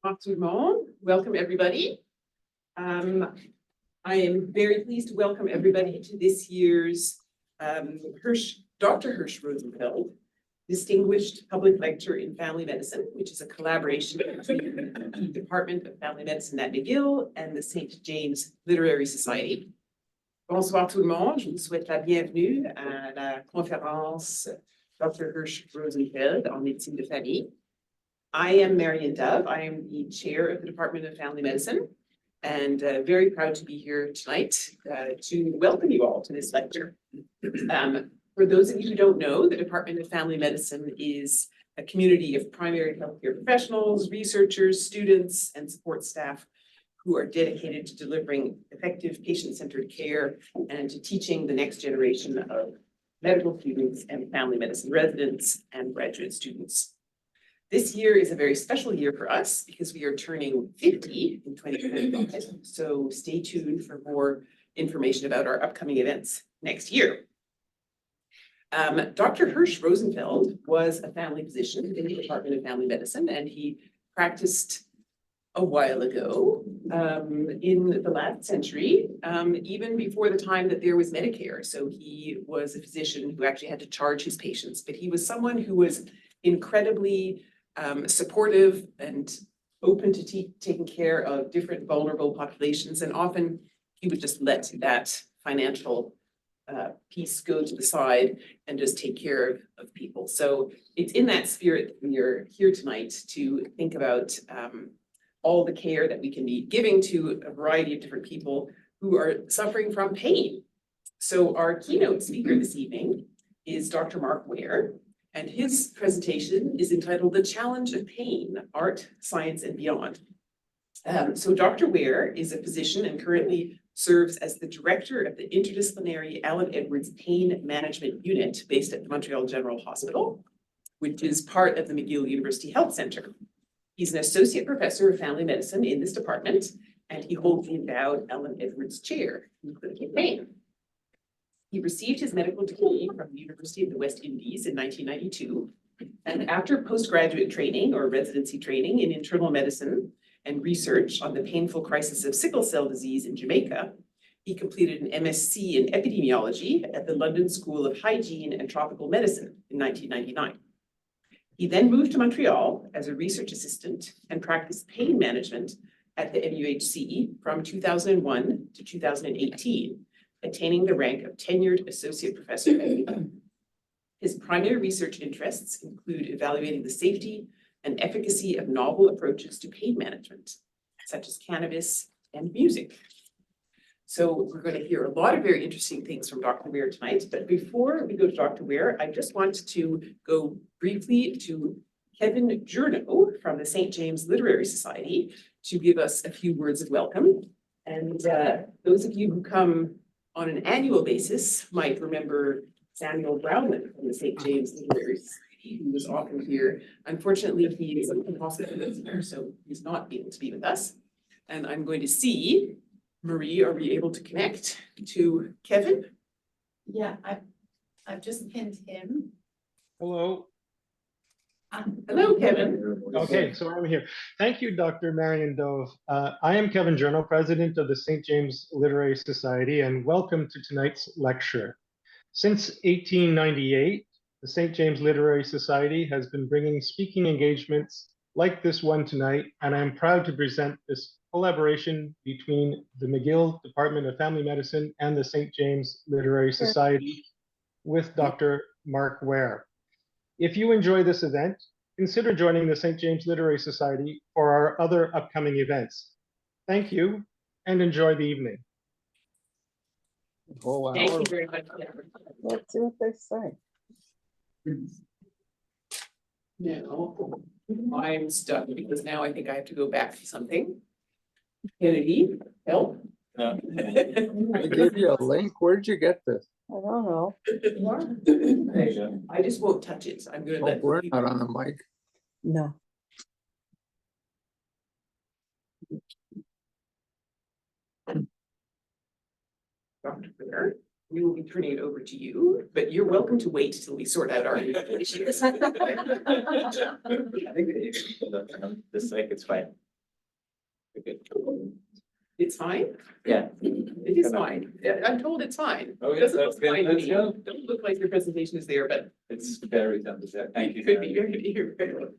Bonsoir tout le monde. Welcome everybody. I am very pleased to welcome everybody to this year's Dr. Hirsh Rosenfeld Distinguished Public Lecture in Family Medicine, which is a collaboration between the Department of Family Medicine at McGill and the St. James Literary Society. Bonsoir tout le monde. Je vous souhaite la bienvenue à la conférence Dr. Hirsh Rosenfeld en médecine de famille. I am Marian Dove. I am the chair of the Department of Family Medicine and very proud to be here tonight to welcome you all to this lecture. For those of you who don't know, the Department of Family Medicine is a community of primary healthcare professionals, researchers, students, and support staff who are dedicated to delivering effective patient-centered care and to teaching the next generation of medical students and family medicine residents and graduate students. This year is a very special year for us because we are turning 50 in 2025. So stay tuned for more information about our upcoming events next year. Dr. Hirsh Rosenfeld was a family physician in the Department of Family Medicine, and he practiced a while ago in the last century, even before the time that there was Medicare. So he was a physician who actually had to charge his patients, but he was someone who was incredibly supportive and open to taking care of different vulnerable populations. And often he would just let that financial piece go to the side and just take care of people. So it's in that spirit that we are here tonight to think about all the care that we can be giving to a variety of different people who are suffering from pain. So our keynote speaker this evening is Dr. Marc Ware. And his presentation is entitled The Challenge of Pain, Art, Science, and Beyond. So Dr. Ware is a physician and currently serves as the director of the interdisciplinary Allen Edwards Pain Management Unit based at the Montreal General Hospital, which is part of the McGill University Health Center. He's an associate professor of family medicine in this department, and he holds the endowed Allen Edwards Chair in Clinical Pain. He received his medical degree from the University of the West Indies in 1992. And after postgraduate training or residency training in internal medicine and research on the painful crisis of sickle cell disease in Jamaica, he completed an MSc in epidemiology at the London School of Hygiene and Tropical Medicine in 1999. He then moved to Montreal as a research assistant and practiced pain management at the MUHC from 2001 to 2018. Attaining the rank of tenured associate professor at McGill. His primary research interests include evaluating the safety and efficacy of novel approaches to pain management, such as cannabis and music. So we're going to hear a lot of very interesting things from Dr. Ware tonight. But before we go to Dr. Ware, I just want to go briefly to Kevin Journo from the St. James Literary Society to give us a few words of welcome. And those of you who come on an annual basis might remember Samuel Brownman from the St. James Literary Society, who was often here. Unfortunately, he is in hospital listener, so he's not able to be with us. And I'm going to see, Marie, are we able to connect to Kevin? Yeah, I've just pinned him. Hello. Hello, Kevin. Okay, so I'm here. Thank you, Dr. Marian Dove. I am Kevin Journo, president of the St. James Literary Society, and welcome to tonight's lecture. Since 1898, the St. James Literary Society has been bringing speaking engagements like this one tonight, and I'm proud to present this collaboration between the McGill Department of Family Medicine and the St. James Literary Society with Dr. Marc Ware. If you enjoy this event, consider joining the St. James Literary Society for our other upcoming events. Thank you and enjoy the evening. Oh, wow. Thank you very much. Let's see what they say. Now, I'm stuck because now I think I have to go back to something. Kennedy, help. I gave you a link. Where'd you get this? I don't know. I just won't touch it. I'm gonna Oh, let we're people. not on the mic. No. Dr. Ware, we will be turning it over to you, but you're welcome to wait till we sort out our issues. I think this like it's fine. It's fine? Yeah. It is fine. Yeah, I'm told it's fine. Oh, yeah, Doesn't that's look good. fine to Let's me. go. Don't look like your presentation is there, but It's very done. Thank you. it could be very, you're very welcome.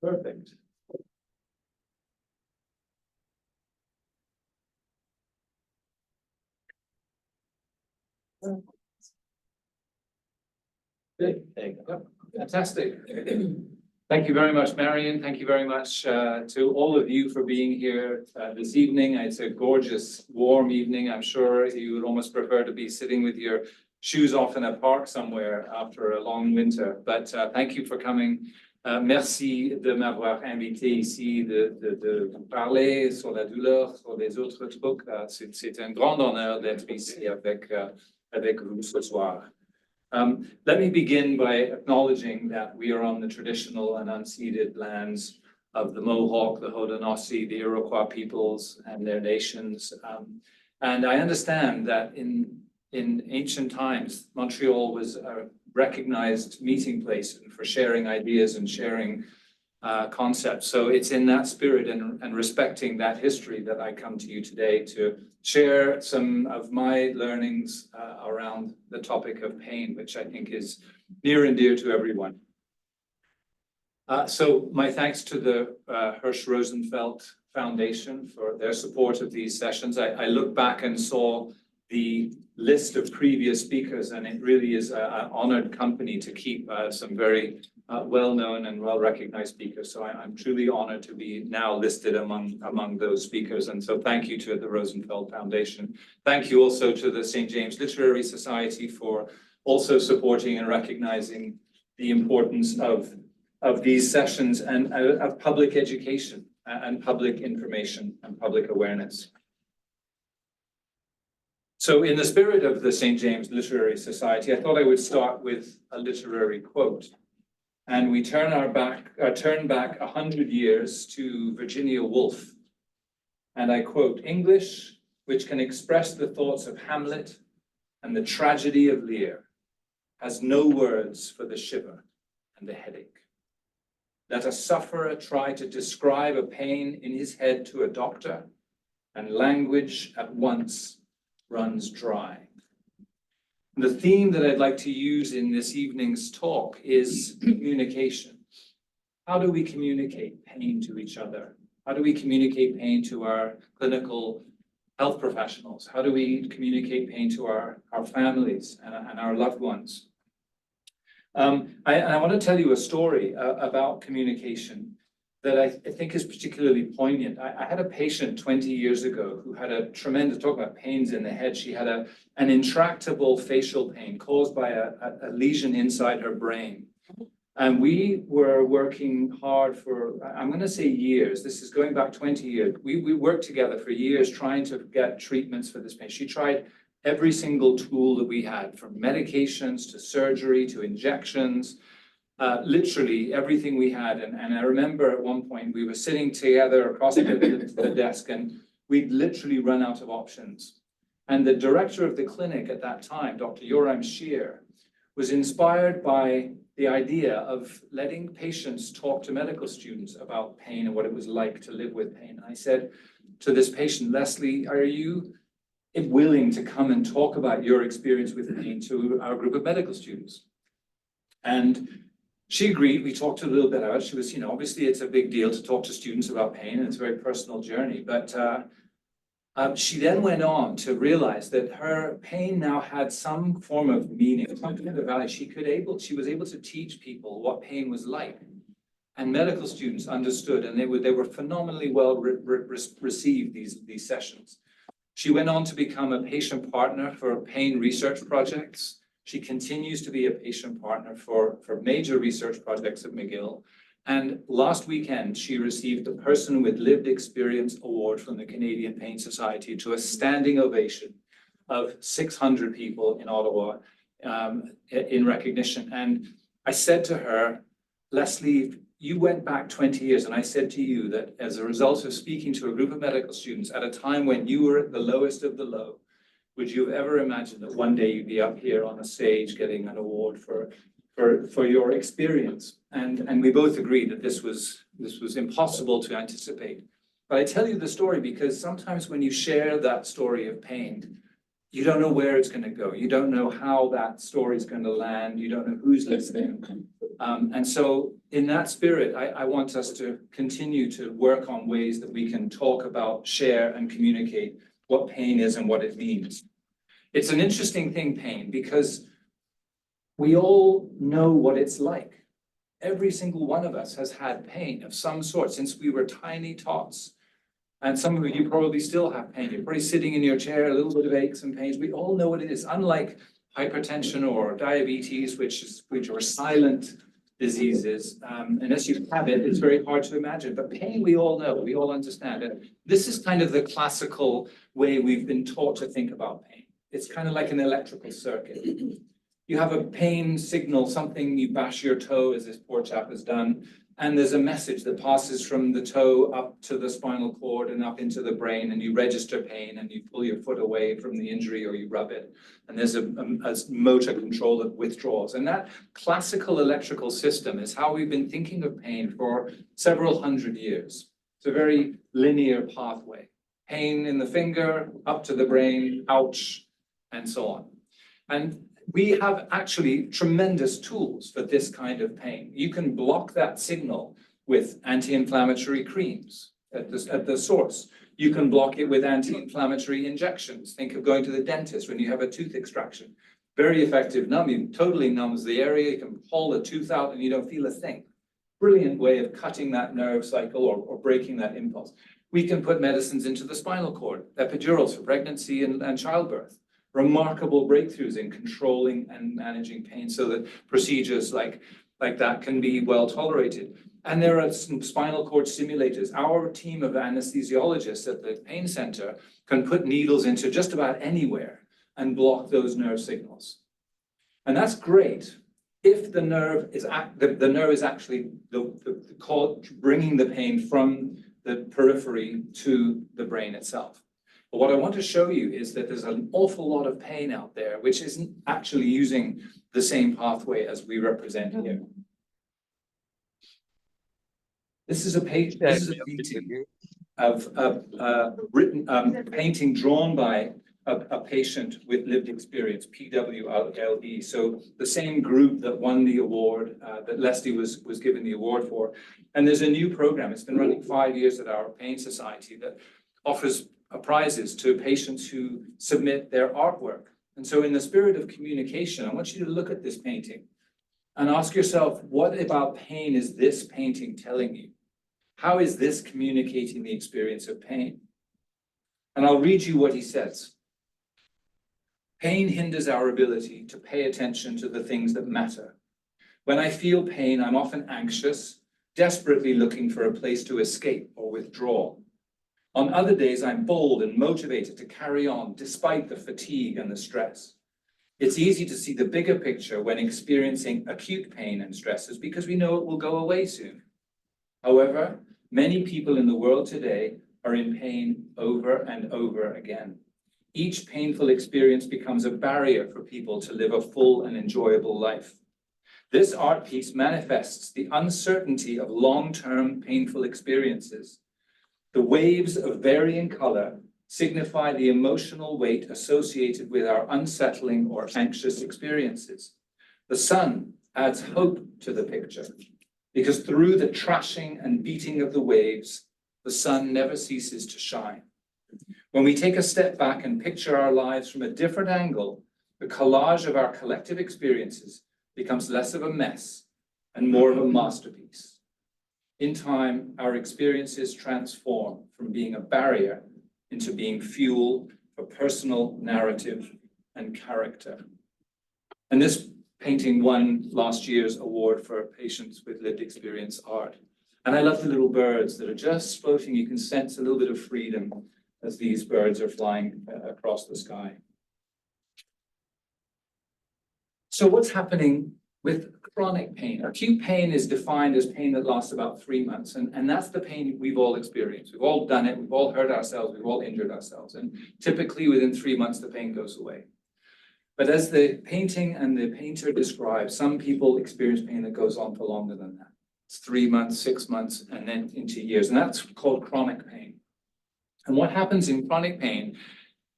Perfect. Good. There you go. Fantastic. Thank you very much, Marion. Thank you very much to all of you for being here this evening. It's a gorgeous, warm evening. I'm sure you would almost prefer to be sitting with your shoes off in a park somewhere after a long winter. But thank you for coming. Merci de m'avoir invité ici, de parler sur la douleur, sur les autres trucs. C'est un grand honneur d'être ici avec vous ce soir. Let me begin by acknowledging that we are on the traditional and unceded lands of the Mohawk, the Haudenosaunee, the Iroquois peoples and their nations. And I understand that in ancient times, Montreal was a recognized meeting place for sharing ideas and sharing concepts. So it's in that spirit and respecting that history that I come to you today to share some of my learnings around the topic of pain, which I think is near and dear to everyone. So my thanks to the Hirsh Rosenfeld Foundation for their support of these sessions. I look back and saw the list of previous speakers, and it really is an honored company to keep some very well-known and well-recognized speakers. So I'm truly honored to be now listed among those speakers. And so thank you to the Rosenfeld Foundation. Thank you also to the St. James Literary Society for also supporting and recognizing the importance of these sessions and of public education and public information and public awareness. So in the spirit of the St. James Literary Society, I thought I would start with a literary quote. And we turn back 100 years to Virginia Woolf. And I quote, "English, which can express the thoughts of Hamlet and the tragedy of Lear, has no words for the shiver and the headache. Let a sufferer try to describe a pain in his head to a doctor, and language at once runs dry." The theme that I'd like to use in this evening's talk is communication. How do we communicate pain to each other? How do we communicate pain to our clinical health professionals? How do we communicate pain to our families and our loved ones? I want to tell you a story about communication that I think is particularly poignant. I had a patient 20 years ago who had a tremendous, talk about pains in the head. She had an intractable facial pain caused by a lesion inside her brain. And we were working hard for, I'm going to say years. This is going back 20 years. We worked together for years trying to get treatments for this pain. She tried every single tool that we had, from medications to surgery to injections. Literally everything we had. And I remember at one point we were sitting together across the desk, and we'd literally run out of options. And the director of the clinic at that time, Dr. Yoram Shear, was inspired by the idea of letting patients talk to medical students about pain and what it was like to live with pain. And I said to this patient, "Leslie, are you willing to come and talk about your experience with pain to our group of medical students?" And she agreed. We talked a little bit about it. She was, obviously it's a big deal to talk to students about pain, and it's a very personal journey. But she then went on to realize that her pain now had some form of meaning, some kind of value. She was able to teach people what pain was like. And medical students understood, and they were phenomenally well received, these sessions. She went on to become a patient partner for pain research projects. She continues to be a patient partner for major research projects at McGill. And last weekend, she received the Person with Lived Experience Award from the Canadian Pain Society, to a standing ovation of 600 people in Ottawa in recognition. And I said to her, "Leslie, you went back 20 years, and I said to you that as a result of speaking to a group of medical students at a time when you were at the lowest of the low, would you have ever imagined that one day you'd be up here on a stage getting an award for your experience? And we both agreed that this was impossible to anticipate. But I tell you the story because sometimes when you share that story of pain, you don't know where it's going to go. You don't know how that story is going to land. You don't know who's listening. And so in that spirit, I want us to continue to work on ways that we can talk about, share, and communicate what pain is and what it means. It's an interesting thing, pain, because we all know what it's like. Every single one of us has had pain of some sort since we were tiny tots. And some of you probably still have pain. You're probably sitting in your chair, a little bit of aches and pains. We all know what it is. Unlike hypertension or diabetes, which are silent diseases, unless you have it, it's very hard to imagine. But pain, we all know, we all understand it. This is kind of the classical way we've been taught to think about pain. It's kind of like an electrical circuit. You have a pain signal, something, you bash your toe, as this poor chap has done, and there's a message that passes from the toe up to the spinal cord and up into the brain, and you register pain and you pull your foot away from the injury or you rub it. And there's a motor control that withdraws. And that classical electrical system is how we've been thinking of pain for several hundred years. It's a very linear pathway. Pain in the finger, up to the brain, ouch, and so on. And we have actually tremendous tools for this kind of pain. You can block that signal with anti-inflammatory creams at the source. You can block it with anti-inflammatory injections. Think of going to the dentist when you have a tooth extraction. Very effective numbing, totally numbs the area. You can pull the tooth out and you don't feel a thing. Brilliant way of cutting that nerve cycle or breaking that impulse. We can put medicines into the spinal cord, epidurals for pregnancy and childbirth. Remarkable breakthroughs in controlling and managing pain so that procedures like that can be well tolerated. And there are some spinal cord stimulators. Our team of anesthesiologists at the pain center can put needles into just about anywhere and block those nerve signals. And that's great if the nerve is actually bringing the pain from the periphery to the brain itself. But what I want to show you is that there's an awful lot of pain out there which isn't actually using the same pathway as we represent here. This is a painting of a painting drawn by a patient with lived experience, PWLE. So the same group that won the award, that Leslie was given the award for. And there's a new program. It's been running 5 years at our pain society that offers prizes to patients who submit their artwork. And so in the spirit of communication, I want you to look at this painting and ask yourself, what about pain is this painting telling you? How is this communicating the experience of pain? And I'll read you what he says. Pain hinders our ability to pay attention to the things that matter. When I feel pain, I'm often anxious, desperately looking for a place to escape or withdraw. On other days, I'm bold and motivated to carry on despite the fatigue and the stress. It's easy to see the bigger picture when experiencing acute pain and stresses because we know it will go away soon. However, many people in the world today are in pain over and over again. Each painful experience becomes a barrier for people to live a full and enjoyable life. This art piece manifests the uncertainty of long-term painful experiences. The waves of varying color signify the emotional weight associated with our unsettling or anxious experiences. The sun adds hope to the picture because through the trashing and beating of the waves, the sun never ceases to shine. When we take a step back and picture our lives from a different angle, the collage of our collective experiences becomes less of a mess and more of a masterpiece. In time, our experiences transform from being a barrier into being fuel for personal narrative and character. And this painting won last year's award for patients with lived experience art. And I love the little birds that are just floating. You can sense a little bit of freedom as these birds are flying across the sky. So what's happening with chronic pain. Acute pain is defined as pain that lasts about 3 months, and that's the pain we've all experienced. We've all done it, we've all hurt ourselves, we've all injured ourselves, and typically within 3 months, the pain goes away. But as the painting and the painter describe, some people experience pain that goes on for longer than that. It's 3 months, 6 months, and then into years, and that's called chronic pain. And what happens in chronic pain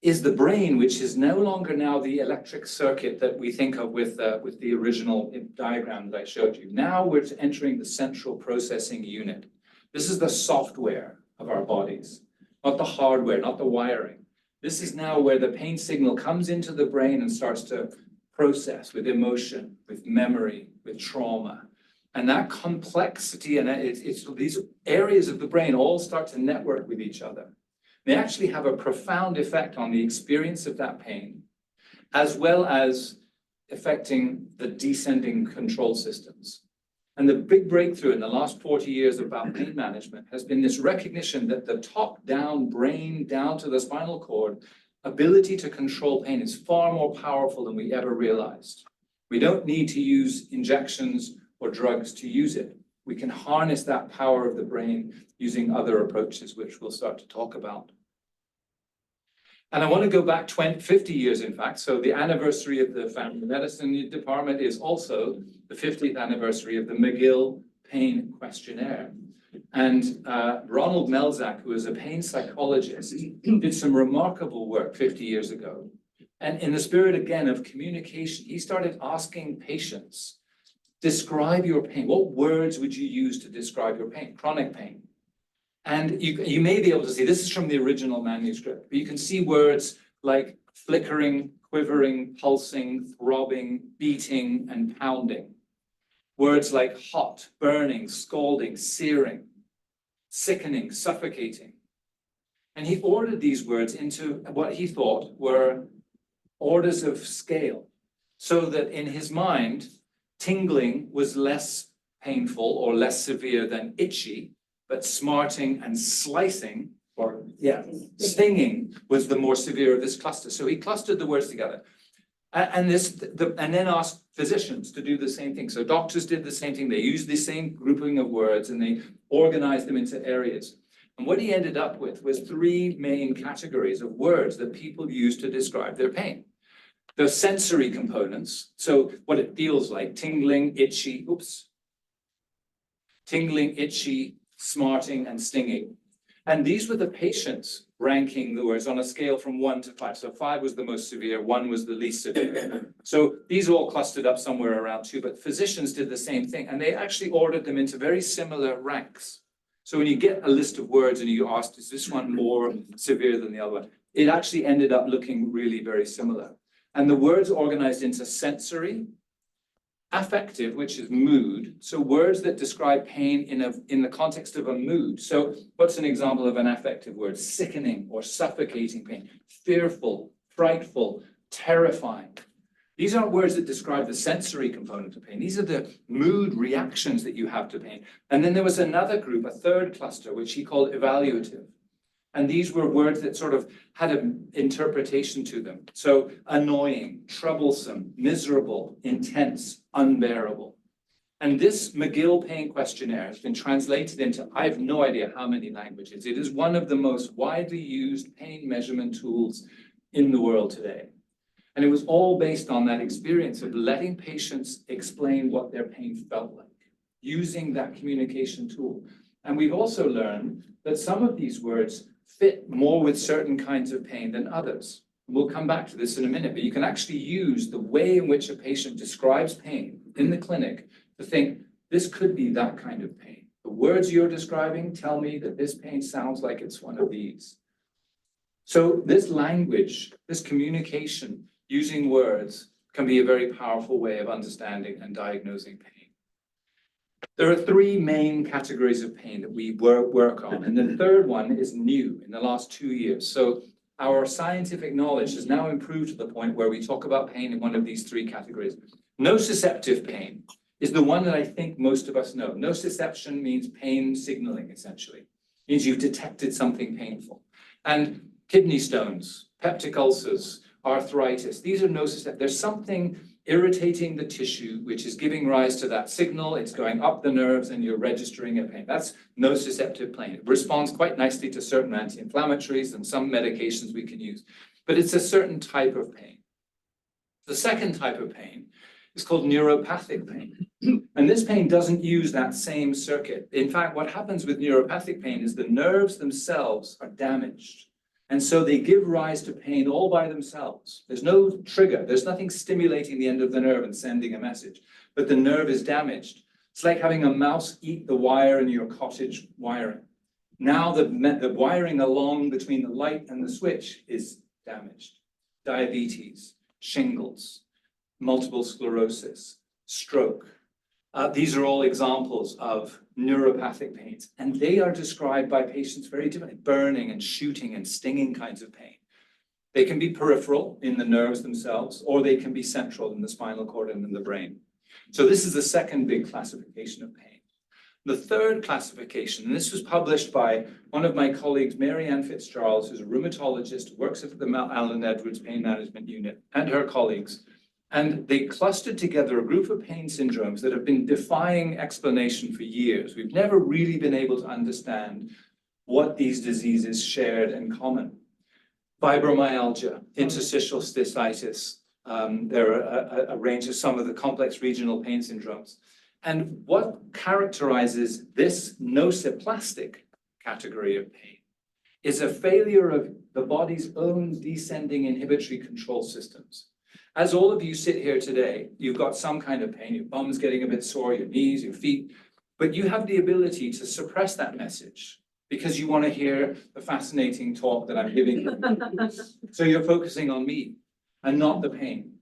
is the brain, which is no longer now the electric circuit that we think of with the original diagram that I showed you. Now we're entering the central processing unit. This is the software of our bodies, not the hardware, not the wiring. This is now where the pain signal comes into the brain and starts to process with emotion, with memory, with trauma. And that complexity and it's these areas of the brain all start to network with each other. They actually have a profound effect on the experience of that pain, as well as affecting the descending control systems. And the big breakthrough in the last 40 years about pain management has been this recognition that the top-down brain, down to the spinal cord, ability to control pain is far more powerful than we ever realized. We don't need to use injections or drugs to use it. We can harness that power of the brain using other approaches, which we'll start to talk about. And I want to go back 50 years, in fact. So the anniversary of the family medicine department is also the 50th anniversary of the McGill Pain Questionnaire. And Ronald Melzack, who is a pain psychologist, did some remarkable work 50 years ago. And in the spirit, again, of communication, he started asking patients, describe your pain. What words would you use to describe your pain? Chronic pain. And you may be able to see, this is from the original manuscript, but you can see words like flickering, quivering, pulsing, throbbing, beating, and pounding. Words like hot, burning, scalding, searing, sickening, suffocating. And he ordered these words into what he thought were orders of scale, so that in his mind, tingling was less painful or less severe than itchy, but smarting and slicing, or stinging was the more severe of this cluster. So he clustered the words together. And then asked physicians to do the same thing. So doctors did the same thing. They used the same grouping of words and they organized them into areas. And what he ended up with was 3 main categories of words that people use to describe their pain. The sensory components, so what it feels like, tingling, itchy, tingling, itchy, smarting, and stinging. And these were the patients ranking the words on a scale from 1 to 5. So 5 was the most severe, 1 was the least severe. So these all clustered up somewhere around 2, but physicians did the same thing, and they actually ordered them into very similar ranks. So when you get a list of words and you asked, is this one more severe than the other one? It actually ended up looking really very similar. And the words organized into sensory, affective, which is mood. So words that describe pain in the context of a mood. So what's an example of an affective word? Sickening or suffocating pain, fearful, frightful, terrifying. These aren't words that describe the sensory component of pain. These are the mood reactions that you have to pain. And then there was another group, a third cluster, which he called evaluative. And these were words that sort of had an interpretation to them. So annoying, troublesome, miserable, intense, unbearable. And this McGill Pain Questionnaire has been translated into, I have no idea how many languages. It is one of the most widely used pain measurement tools in the world today. And it was all based on that experience of letting patients explain what their pain felt like, using that communication tool. And we've also learned that some of these words fit more with certain kinds of pain than others. We'll come back to this in a minute, but you can actually use the way in which a patient describes pain in the clinic to think, this could be that kind of pain. The words you're describing tell me that this pain sounds like it's one of these. So this language, this communication using words can be a very powerful way of understanding and diagnosing pain. There are 3 main categories of pain that we work on, and the third one is new in the last 2 years. So our scientific knowledge has now improved to the point where we talk about pain in one of these 3 categories. Nociceptive pain is the one that I think most of us know. Nociception means pain signaling, essentially. It means you've detected something painful. And kidney stones, peptic ulcers, arthritis, these are nociceptive. There's something irritating the tissue, which is giving rise to that signal. It's going up the nerves and you're registering a pain. That's nociceptive pain. It responds quite nicely to certain anti-inflammatories and some medications we can use, but it's a certain type of pain. The second type of pain is called neuropathic pain. And this pain doesn't use that same circuit. In fact, what happens with neuropathic pain is the nerves themselves are damaged. And so they give rise to pain all by themselves. There's no trigger. There's nothing stimulating the end of the nerve and sending a message, but the nerve is damaged. It's like having a mouse eat the wire in your cottage wiring. Now the wiring along between the light and the switch is damaged. Diabetes, shingles, multiple sclerosis, stroke. These are all examples of neuropathic pains, and they are described by patients very differently, burning and shooting and stinging kinds of pain. They can be peripheral in the nerves themselves, or they can be central in the spinal cord and in the brain. So this is the second big classification of pain. The third classification, and this was published by one of my colleagues, Mary Ann Fitzgerald, who's a rheumatologist, works at the Allen Edwards Pain Management Unit, and her colleagues. And they clustered together a group of pain syndromes that have been defying explanation for years. We've never really been able to understand what these diseases shared in common. Fibromyalgia, interstitial cystitis, there are a range of some of the complex regional pain syndromes. And what characterizes this nociplastic category of pain is a failure of the body's own descending inhibitory control systems. As all of you sit here today, you've got some kind of pain, your bum's getting a bit sore, your knees, your feet, but you have the ability to suppress that message because you want to hear the fascinating talk that I'm giving you. So you're focusing on me and not the pain.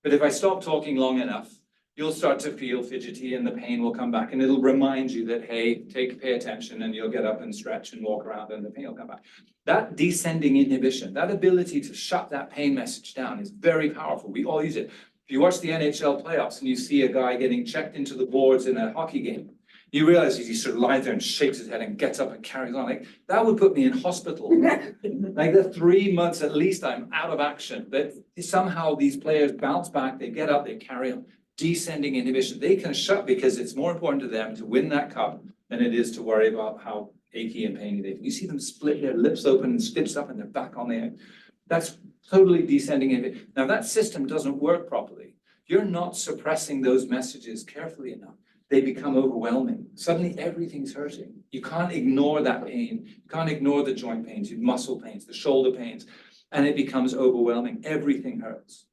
But if I stop talking long enough, you'll start to feel fidgety and the pain will come back and it'll remind you that, hey, pay attention, and you'll get up and stretch and walk around and the pain will come back. That descending inhibition, that ability to shut that pain message down is very powerful. We all use it. If you watch the NHL playoffs and you see a guy getting checked into the boards in a hockey game, you realize he sort of lies there and shakes his head and gets up and carries on. Like, that would put me in hospital. Like the 3 months at least I'm out of action. But somehow these players bounce back, they get up, they carry on. Descending inhibition, they can shut because it's more important to them to win that cup than it is to worry about how achy and painy they feel. You see them split their lips open and stitched up and they're back on the end. That's totally descending inhibition. Now that system doesn't work properly. You're not suppressing those messages carefully enough. They become overwhelming. Suddenly everything's hurting. You can't ignore that pain. You can't ignore the joint pains, your muscle pains, the shoulder pains, and it becomes overwhelming. Everything hurts.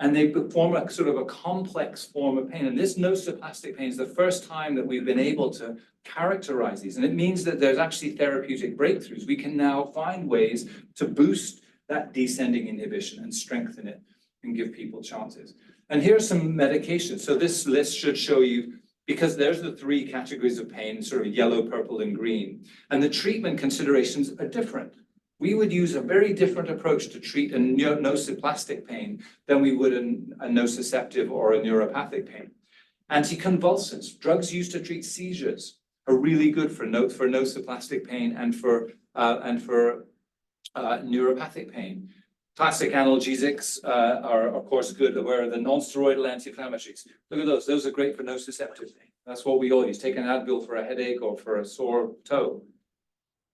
And they form a sort of a complex form of pain. And this nociplastic pain is the first time that we've been able to characterize these. And it means that there's actually therapeutic breakthroughs. We can now find ways to boost that descending inhibition and strengthen it and give people chances. And here's some medications. So this list should show you, because there's the three categories of pain, sort of yellow, purple, and green. And the treatment considerations are different. We would use a very different approach to treat a nociplastic pain than we would a nociceptive or a neuropathic pain. Anticonvulsants, drugs used to treat seizures, are really good for nociplastic pain and for neuropathic pain. Classic analgesics are, of course, good, where the non-steroidal anti-inflammatories. Look at those. Those are great for nociceptive pain. That's what we all use. Take an Advil for a headache or for a sore toe.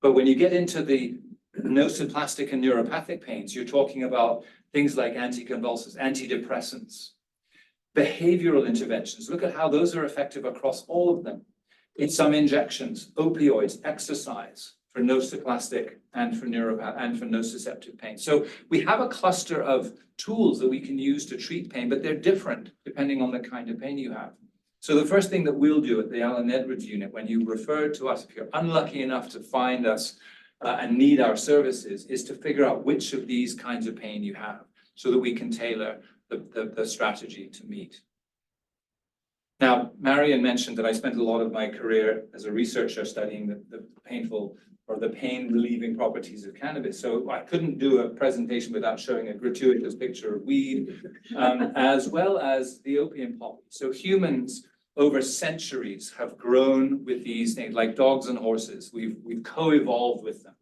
But when you get into the nociplastic and neuropathic pains, you're talking about things like anticonvulsants, antidepressants, behavioral interventions. Look at how those are effective across all of them. In some injections, opioids, exercise for nociplastic and for nociceptive pain. So we have a cluster of tools that we can use to treat pain, but they're different depending on the kind of pain you have. So the first thing that we'll do at the Allen Edwards unit, when you refer to us, if you're unlucky enough to find us and need our services, is to figure out which of these kinds of pain you have so that we can tailor the strategy to meet. Now, Marion mentioned that I spent a lot of my career as a researcher studying the painful or the pain relieving properties of cannabis. So I couldn't do a presentation without showing a gratuitous picture of weed, as well as the opium poppy. So humans over centuries have grown with these things like dogs and horses. We've co-evolved with them.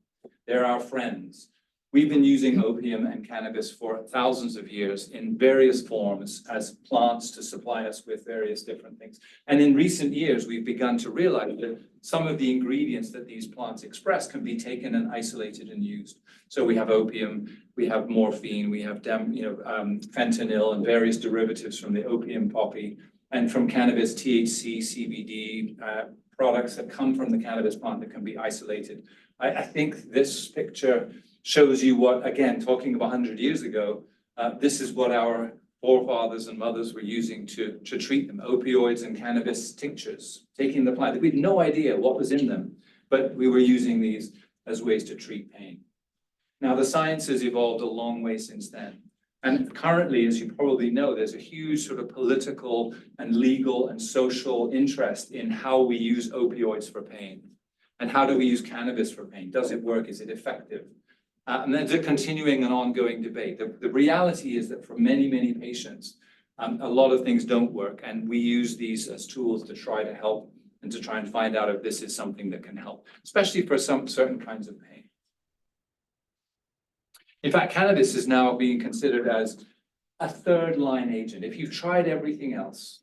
They're our friends. We've been using opium and cannabis for thousands of years in various forms as plants to supply us with various different things. And in recent years, we've begun to realize that some of the ingredients that these plants express can be taken and isolated and used. So we have opium, we have morphine, we have fentanyl and various derivatives from the opium poppy, and from cannabis, THC, CBD, products that come from the cannabis plant that can be isolated. I think this picture shows you what, again, talking about 100 years ago, this is what our forefathers and mothers were using to treat them, opioids and cannabis tinctures, taking the plant. We had no idea what was in them, but we were using these as ways to treat pain. Now, the science has evolved a long way since then. And currently, as you probably know, there's a huge sort of political and legal and social interest in how we use opioids for pain. And how do we use cannabis for pain? Does it work? Is it effective? And there's a continuing and ongoing debate. The reality is that for many, many patients, a lot of things don't work. And we use these as tools to try to help and to try and find out if this is something that can help, especially for some certain kinds of pain. In fact, cannabis is now being considered as a third-line agent. If you've tried everything else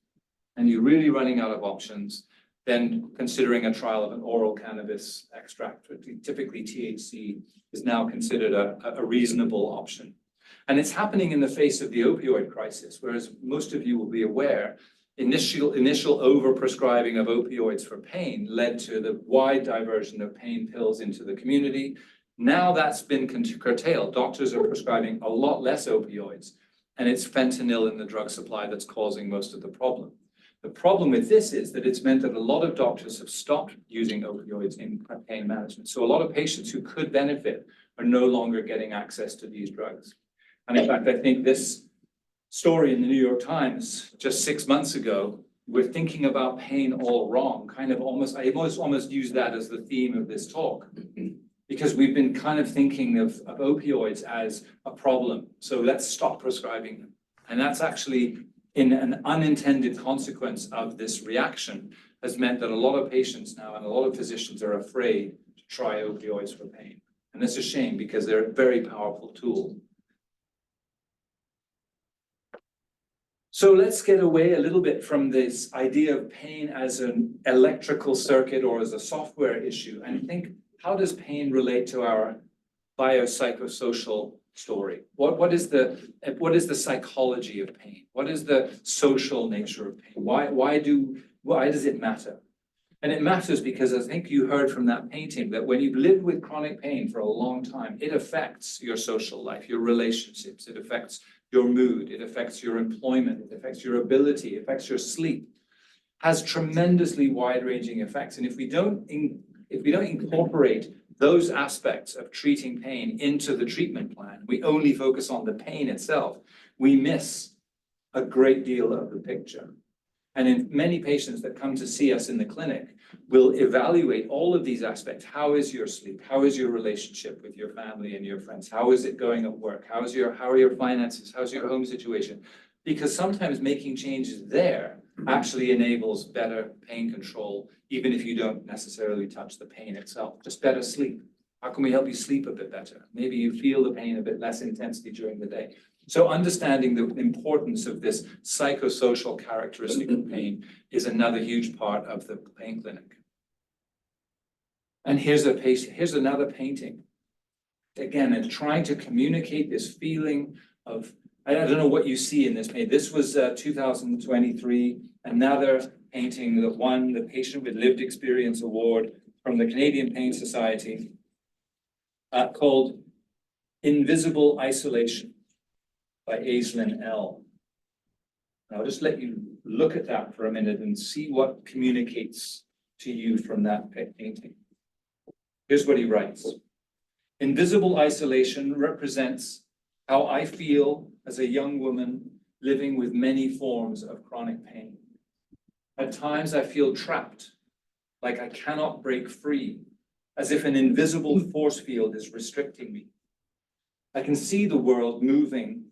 and you're really running out of options, then considering a trial of an oral cannabis extract, typically THC, is now considered a reasonable option. And it's happening in the face of the opioid crisis, whereas most of you will be aware, initial overprescribing of opioids for pain led to the wide diversion of pain pills into the community. Now that's been curtailed. Doctors are prescribing a lot less opioids, and it's fentanyl in the drug supply that's causing most of the problem. The problem with this is that it's meant that a lot of doctors have stopped using opioids in pain management. So a lot of patients who could benefit are no longer getting access to these drugs. And in fact, I think this story in the New York Times just 6 months ago, we're thinking about pain all wrong, I almost use that as the theme of this talk. Because we've been kind of thinking of opioids as a problem. So let's stop prescribing them. And that's actually, in an unintended consequence of this reaction, has meant that a lot of patients now and a lot of physicians are afraid to try opioids for pain. And that's a shame because they're a very powerful tool. So let's get away a little bit from this idea of pain as an electrical circuit or as a software issue and think, how does pain relate to our biopsychosocial story? What is the psychology of pain? What is the social nature of pain? Why does it matter? And it matters because I think you heard from that painting that when you've lived with chronic pain for a long time, it affects your social life, your relationships, it affects your mood, it affects your employment, it affects your ability, it affects your sleep, has tremendously wide-ranging effects. And if we don't incorporate those aspects of treating pain into the treatment plan, we only focus on the pain itself, we miss a great deal of the picture. And in many patients that come to see us in the clinic, we'll evaluate all of these aspects. How is your sleep? How is your relationship with your family and your friends? How is it going at work? How are your finances? How's your home situation? Because sometimes making changes there actually enables better pain control, even if you don't necessarily touch the pain itself. Just better sleep. How can we help you sleep a bit better? Maybe you feel the pain a bit less intensely during the day. So understanding the importance of this psychosocial characteristic of pain is another huge part of the pain clinic. And here's another painting. Again, it's trying to communicate this feeling of, I don't know what you see in this painting. This was 2023, another painting, the Patient with Lived Experience Award from the Canadian Pain Society, called Invisible Isolation by Aislinn L. And I'll just let you look at that for a minute and see what communicates to you from that painting. Here's what he writes. Invisible isolation represents how I feel as a young woman living with many forms of chronic pain. At times I feel trapped, like I cannot break free, as if an invisible force field is restricting me. I can see the world moving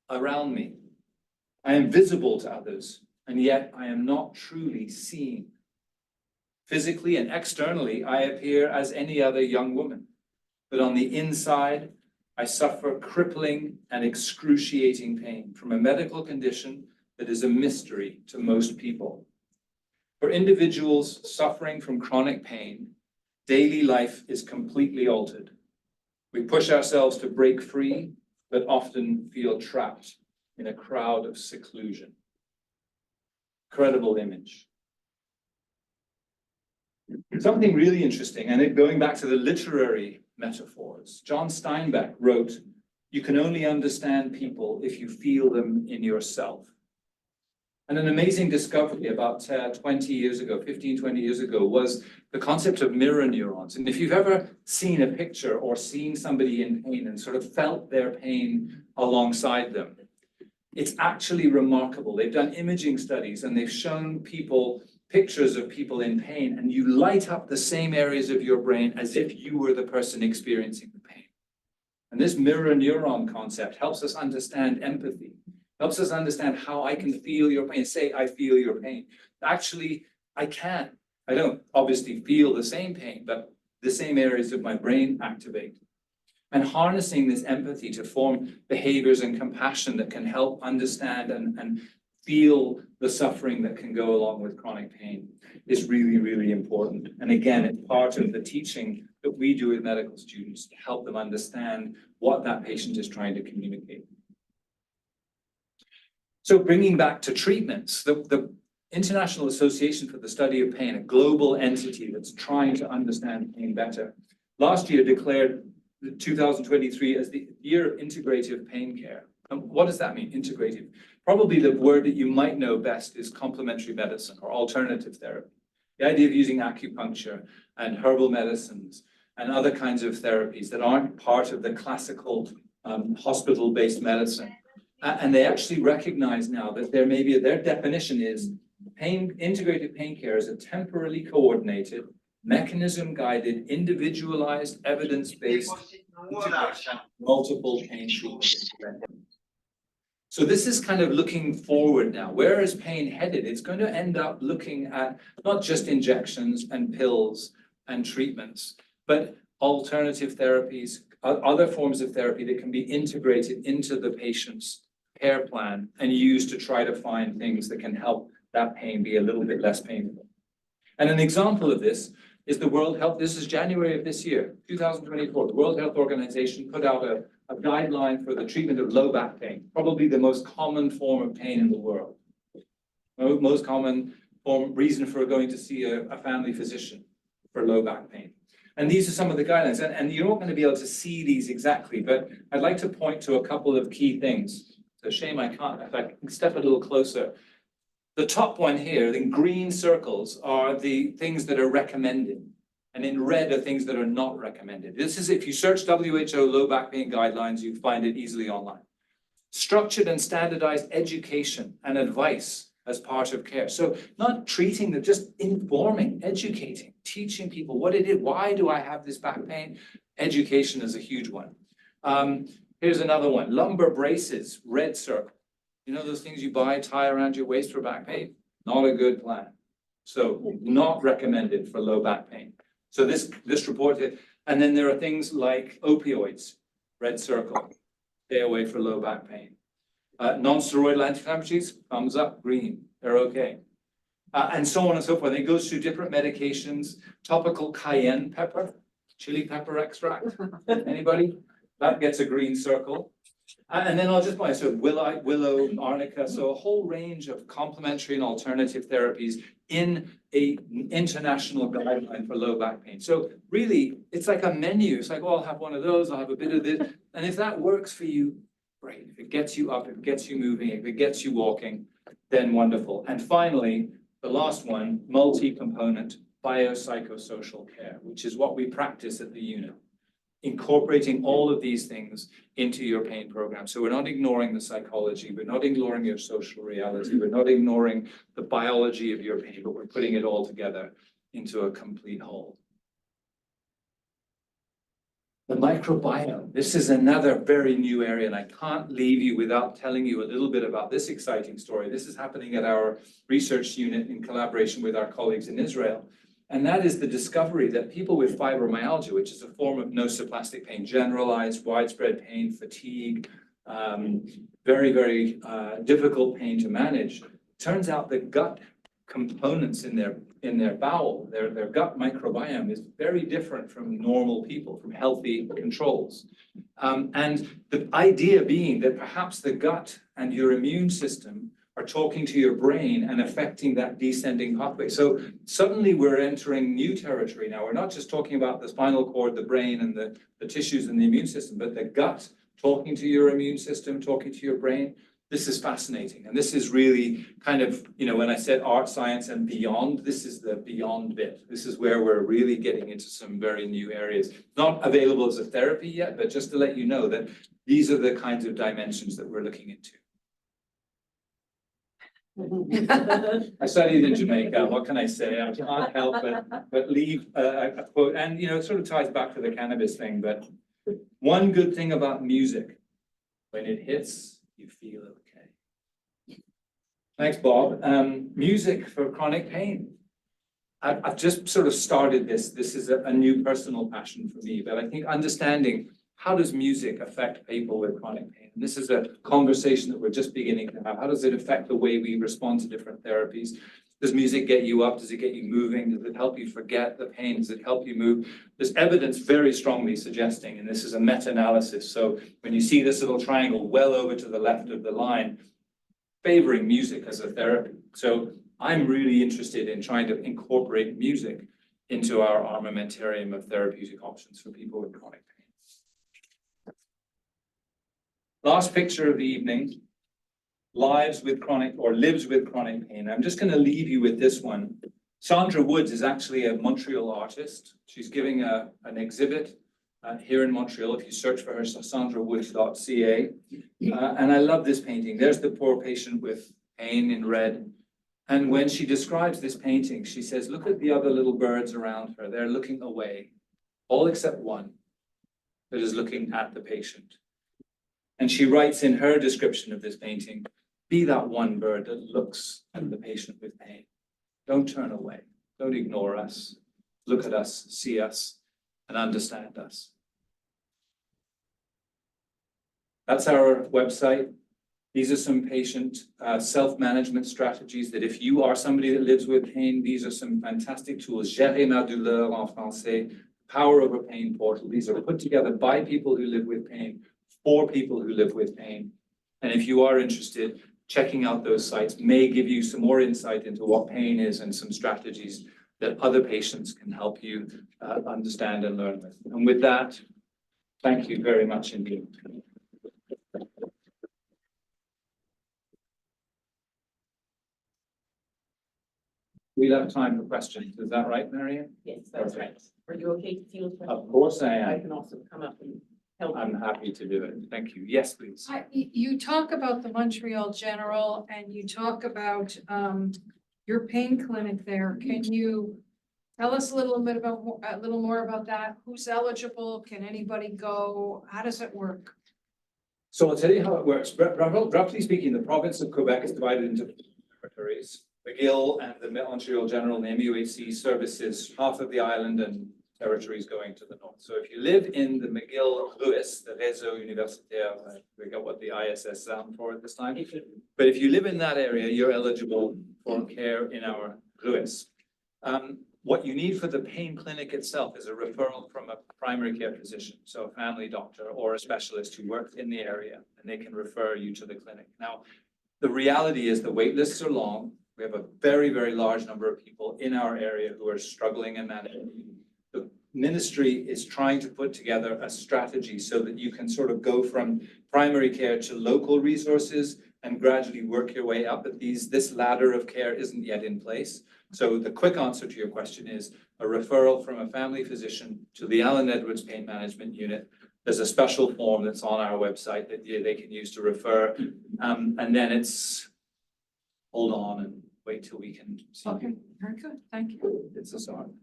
around me. I am visible to others, and yet I am not truly seen. Physically and externally, I appear as any other young woman, but on the inside, I suffer crippling and excruciating pain from a medical condition that is a mystery to most people. For individuals suffering from chronic pain, daily life is completely altered. We push ourselves to break free, but often feel trapped in a crowd of seclusion. Incredible image. Something really interesting, and going back to the literary metaphors, John Steinbeck wrote, "You can only understand people if you feel them in yourself." And an amazing discovery about 20 years ago, 15, 20 years ago, was the concept of mirror neurons. And if you've ever seen a picture or seen somebody in pain and sort of felt their pain alongside them, it's actually remarkable. They've done imaging studies and they've shown people pictures of people in pain, and you light up the same areas of your brain as if you were the person experiencing the pain. And this mirror neuron concept helps us understand empathy, helps us understand how I can feel your pain, say, I feel your pain. Actually, I can. I don't obviously feel the same pain, but the same areas of my brain activate. And harnessing this empathy to form behaviors and compassion that can help understand and feel the suffering that can go along with chronic pain is really, really important. And again, it's part of the teaching that we do with medical students to help them understand what that patient is trying to communicate. So bringing back to treatments, the International Association for the Study of Pain, a global entity that's trying to understand pain better, last year declared 2023 as the year of integrative pain care. And what does that mean, integrative? Probably the word that you might know best is complementary medicine or alternative therapy. The idea of using acupuncture and herbal medicines and other kinds of therapies that aren't part of the classical hospital-based medicine. And they actually recognize now that there may be, their definition is integrated pain care is a temporally coordinated, mechanism-guided, individualized, evidence-based integration of multiple pain treatments. So this is kind of looking forward now. Where is pain headed? It's going to end up looking at not just injections and pills and treatments, but alternative therapies, other forms of therapy that can be integrated into the patient's care plan and used to try to find things that can help that pain be a little bit less painful. And an example of this is the World Health, this is January of this year, 2024, the World Health Organization put out a guideline for the treatment of low back pain, probably the most common form of pain in the world. Most common reason for going to see a family physician for low back pain. And these are some of the guidelines, and you're not going to be able to see these exactly, but I'd like to point to a couple of key things. It's a shame I can't, if I can step a little closer. The top one here, the green circles, are the things that are recommended. And in red are things that are not recommended. This is, if you search WHO low back pain guidelines, you find it easily online. Structured and standardized education and advice as part of care. So not treating them, just informing, educating, teaching people what it is. Why do I have this back pain? Education is a huge one. Here's another one, lumbar braces, red circle. You know those things you buy, tie around your waist for back pain? Not a good plan. So not recommended for low back pain. So this report, and then there are things like opioids, red circle, stay away for low back pain. Non-steroidal anti-inflammatories, thumbs up, green, they're okay. And so on and so forth. It goes through different medications, topical cayenne pepper, chili pepper extract, anybody? That gets a green circle. And then I'll just point, so willow, arnica, so a whole range of complementary and alternative therapies in an international guideline for low back pain. So really, it's like a menu. It's like, oh, I'll have one of those, I'll have a bit of this. And if that works for you, great. If it gets you up, if it gets you moving, if it gets you walking, then wonderful. And finally, the last one, multi-component biopsychosocial care, which is what we practice at the unit. Incorporating all of these things into your pain program. So we're not ignoring the psychology, we're not ignoring your social reality, we're not ignoring the biology of your pain, but we're putting it all together into a complete whole. The microbiome, this is another very new area, and I can't leave you without telling you a little bit about this exciting story. This is happening at our research unit in collaboration with our colleagues in Israel. And that is the discovery that people with fibromyalgia, which is a form of nociplastic pain, generalized, widespread pain, fatigue, very, very difficult pain to manage. Turns out the gut components in their bowel, their gut microbiome is very different from normal people, from healthy controls. And the idea being that perhaps the gut and your immune system are talking to your brain and affecting that descending pathway. So suddenly we're entering new territory now. We're not just talking about the spinal cord, the brain, and the tissues and the immune system, but the gut talking to your immune system, talking to your brain. This is fascinating. And this is really kind of, when I said art, science, and beyond, this is the beyond bit. This is where we're really getting into some very new areas. Not available as a therapy yet, but just to let you know that these are the kinds of dimensions that we're looking into. I studied in Jamaica. What can I say? I can't help but leave a quote. And, it sort of ties back to the cannabis thing. But one good thing about music, when it hits, you feel okay. Thanks, Bob. Music for chronic pain. I've just sort of started this. This is a new personal passion for me. But I think understanding how does music affect people with chronic pain? And this is a conversation that we're just beginning to have. How does it affect the way we respond to different therapies? Does music get you up? Does it get you moving? Does it help you forget the pain? Does it help you move? There's evidence very strongly suggesting, and this is a meta-analysis. So when you see this little triangle well over to the left of the line, favoring music as a therapy. So I'm really interested in trying to incorporate music into our armamentarium of therapeutic options for people with chronic pain. Last picture of the evening, lives with chronic or lives with chronic pain. I'm just going to leave you with this one. Sandra Woods is actually a Montreal artist. She's giving an exhibit here in Montreal. If you search for her, sandrawoods.ca. And I love this painting. There's the poor patient with pain in red. And when she describes this painting, she says, look at the other little birds around her. They're looking away, all except one that is looking at the patient. And she writes in her description of this painting, be that one bird that looks at the patient with pain. Don't turn away. Don't ignore us. Look at us, see us, and understand us. That's our website. These are some patient self-management strategies that if you are somebody that lives with pain, these are some fantastic tools. Gérer ma douleur en français, Power Over Pain portal. These are put together by people who live with pain, for people who live with pain. And if you are interested, checking out those sites may give you some more insight into what pain is and some strategies that other patients can help you understand and learn with. And with that, thank you very much indeed. We'll have time for questions. Is that right, Marianne? Yes, that's right. Are you okay to field questions? Of course I I am. can also come up and help. I'm happy to do it. Thank you. Yes, please. You talk about the Montreal General and you talk about your pain clinic there. Can you tell us a little more about that? Who's eligible? Can anybody go? How does it work? So I'll tell you how it works. Roughly speaking, the province of Quebec is divided into territories. McGill and the Montreal General and the MUHC services half of the island and territories going to the north. So if you live in the McGill-Ruis, the Réseau Universitaire, I forget what the ISS sound for at this time, but if you live in that area, you're eligible for care in our Ruis. What you need for the pain clinic itself is a referral from a primary care physician, so a family doctor or a specialist who works in the area, and they can refer you to the clinic. Now, the reality is the wait lists are long. We have a very, very large number of people in our area who are struggling and managing. The ministry is trying to put together a strategy so that you can sort of go from primary care to local resources and gradually work your way up. But this ladder of care isn't yet in place. So the quick answer to your question is a referral from a family physician to the Alan Edwards Pain Management Unit. There's a special form that's on our website that they can use to refer. And then it's hold on and wait till we can see. Okay, very good. Thank you. It's a song.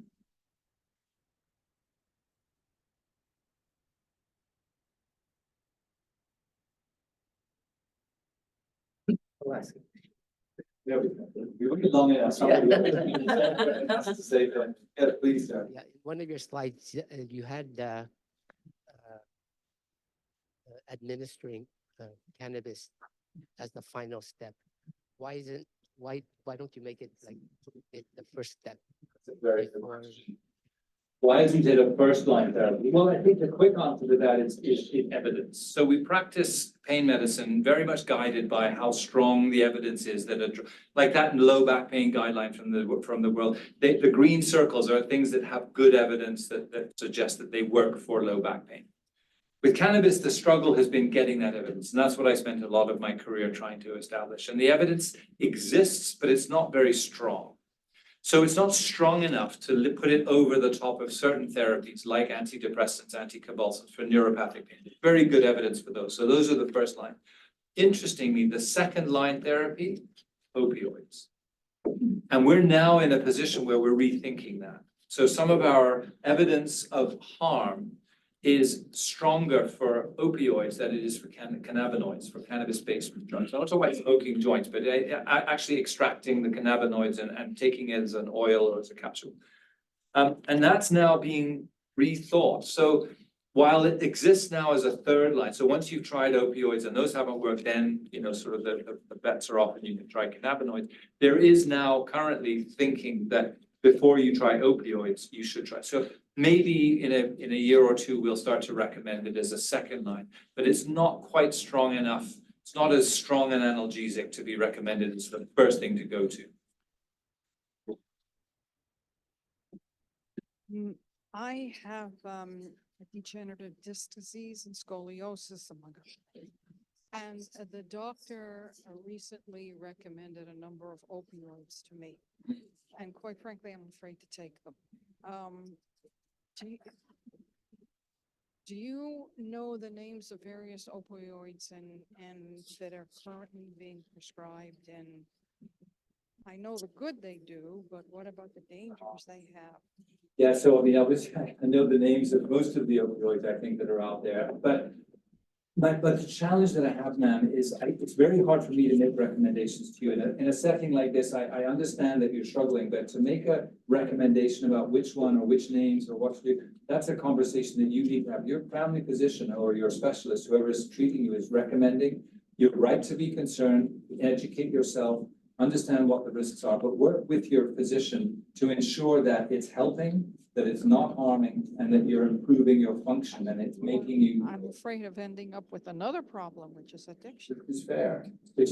There we go. We went long enough. Somebody has to say that. Yeah, please, sir. Yeah, one of your slides, you had administering cannabis as the final step. Why don't you make it like the first step? That's a very good before- question. Why isn't it a first line therapy? Well, I think the quick answer to that is evidence. So we practice pain medicine very much guided by how strong the evidence is that like that low back pain guideline from the world. The green circles are things that have good evidence that suggest that they work for low back pain. With cannabis, the struggle has been getting that evidence, and that's what I spent a lot of my career trying to establish. And the evidence exists, but it's not very strong. So it's not strong enough to put it over the top of certain therapies like antidepressants, anticonvulsants for neuropathic pain. Very good evidence for those. So those are the first line. Interestingly, the second line therapy, opioids. And we're now in a position where we're rethinking that. So some of our evidence of harm is stronger for opioids than it is for cannabinoids, for cannabis-based drugs. I'm not talking about smoking joints, but actually extracting the cannabinoids and taking it as an oil or as a capsule. And that's now being rethought. So while it exists now as a third line, so once you've tried opioids and those haven't worked, then, you know, sort of the bets are off and you can try cannabinoids. There is now currently thinking that before you try opioids, you should try. So maybe in a year or two, we'll start to recommend it as a second line, but it's not quite strong enough. It's not as strong an analgesic to be recommended as the first thing to go to. I have a degenerative disc disease and scoliosis, among others. And the doctor recently recommended a number of opioids to me. And quite frankly, I'm afraid to take them. Do you know the names of various opioids and that are currently being prescribed? And I know the good they do, but what about the dangers they have? Yeah, so I mean, obviously, I know the names of most of the opioids I think that are out there, but the challenge that I have, ma'am, is it's very hard for me to make recommendations to you. In a setting like this, I understand that you're struggling, but to make a recommendation about which one or which names or what to do, that's a conversation that you need to have. Your family physician or your specialist, whoever is treating you, is recommending. You're right to be concerned, educate yourself, understand what the risks are, but work with your physician to ensure that it's helping, that it's not harming, and that you're improving your function and it's making you. I'm afraid of ending up with another problem, which is addiction. Which